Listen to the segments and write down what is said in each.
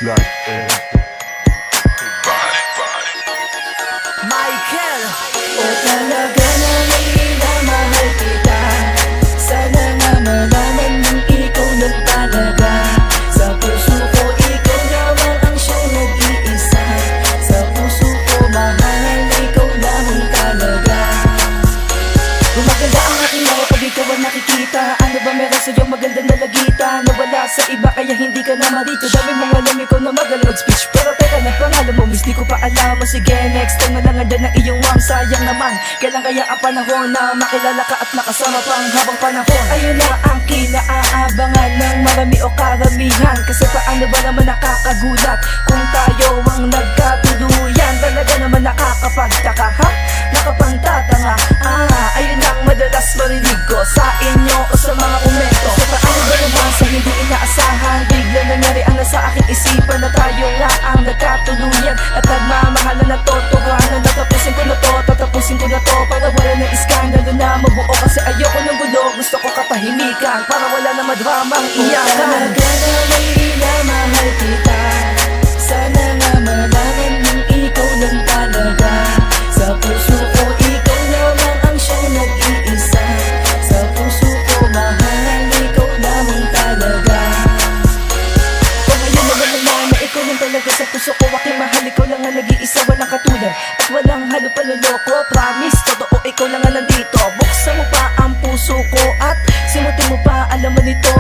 like Michael. O talaga na minamahal kita. Sana nga malaman mong ikaw lang talaga. Sa puso ko ikaw lamang ang siyang nag-iisa. Sa puso ko mahal, ikaw lamang talaga. Gumaganda ang aking mga pag ikaw ang nakikita. Ano ba meron sa'yo maganda na lagita? Nawala sa iba kaya hindi ka na marito. Dami mong alam ikaw na magaling mag-speech. Pero teka na pangalan mo miss di ko pa alam. Sige next time na lang andyan ang iyong mom. Sayang naman kailan kaya ang panahon na makilala ka at nakasama pang habang panahon. Ayun na ang kinaabangan ng marami o karamihan. Kasi paano ba naman nakakagulat kung tayo ang nagkatuluyan? Talaga naman nakakapagtaka ha? Nakapangtatanga ayun ang madalas marinig ko sa inyo o sa mga komento. Kasi paano ba naman sa hindi inaasahan bigla nangyari ang nasa aking isipan na tayo nga ang nagkatuluyan at nagmamahalan na totohanan. Tatapusin ko na to, tatapusin ko na to para wala na iskandalo na mabuo. Kasi ayoko ng gulo, gusto ko katahimikan para wala na madramang iyakan. Talaga na minamahal kita. Sana nga malaman mong ikaw lang talaga. Sa puso ko ikaw lamang ang siyang nag-iisa. Sa puso ko mahal, ikaw lamang talaga. Kung ngayon naman na ikaw lang talaga sa puso ko aking mahal, ikaw lang ang nag-iisa, walang katulad at walang halo panloloko. Promise, totoo ikaw lang ang nandito. Buksan mo pa ang puso ko at simutin mo pa, alam mo nito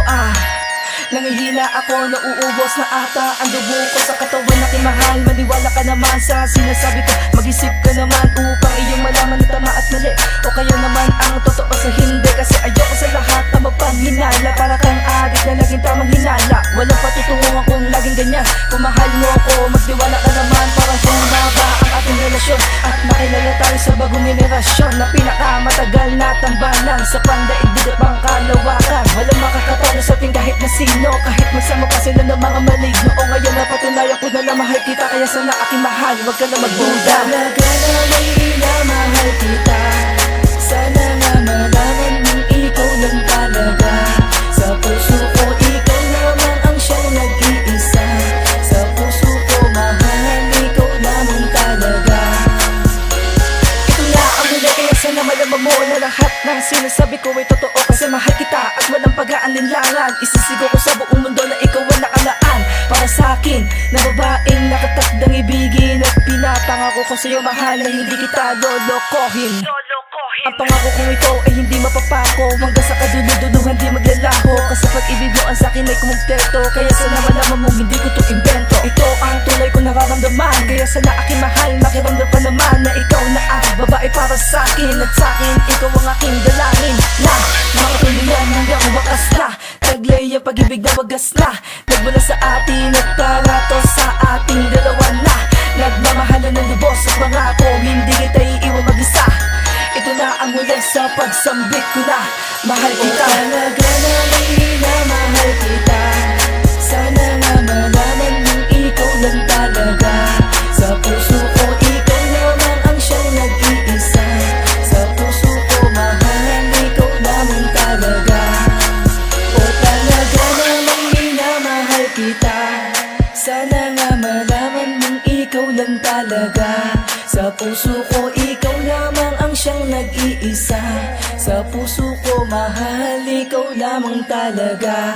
nangihina ako, nauubos na ata ang dugo ko sa katawan aking mahal. Maniwala ka naman sa sinasabi ko, mag-isip ka naman upang iyong malaman na tama at mali o kaya naman ang totoo sa hindi. Kasi ayoko sa lahat na magpanghinala, para kang adik na laging tamang hinala. Walang patutunguhan kung laging ganyan. Kung mahal mo ako, magtiwala ka naman para humaba ang ating relasyon at makilala tayo sa bagong henerasyon na pinakamatagal na tambalan sa pandaigdig at pangkalawakan. Walang makakatalo sa ating kahit na sino, kahit magsama pa sila ng mga maligno. O ngayon napatunayan ko na lang mahal kita, kaya sana aking mahal, wag ka na magduda. Talaga na minamahal kita. Sana nga malaman mong ikaw lang talaga. Sa puso ko ikaw lamang ang siyang nag-iisa. Sa puso ko mahal, ikaw lamang talaga. Ito na ang huli, kaya sana malaman mo na lahat ng sinasabi ko ay totoo. Kasi mahal kita at walang pag-aalinlangan. Isisigo ko sa buong mundo na ikaw ang nakalaan para sa akin na babaeng nakatakdang ibigin. At pinapangako ko sa'yo mahal na hindi kita lolokohin. Ang pangako kong ito ay hindi mapapako, hanggang sa kaduluduluhan di maglalaho. Kasi pag-ibig mo ang sa'kin ay kumumpleto, kaya sana malaman mo hindi ko to invento. Ito ang tunay ko nararamdaman, kaya sana aking mahal makiramdam pa naman na ikaw na ang babae para sa'kin. At sa'kin ikaw ang aking dalangin na makatuluyan hanggang wakas na. Taglay ang pag-ibig na wagas na, nagmula sa atin at para to sa ating dalawa na. Nagmamahalan ng lubos at pangako, hindi kita iiwan mag-isa. Ito na ang huli sa pagsambit ko na mahal kita. O talaga na minamahal kita. Sana nga malaman mong ikaw lang talaga. Sa puso ko ikaw lamang ang siyang nag-iisa. Sa puso ko mahal, ikaw lamang talaga. O talaga namang minamahal kita. Sana nga malaman mong ikaw lang talaga. Sa puso ko ikaw lamang ang siyang nag-iisa. Sa puso ko mahal, ikaw lamang talaga.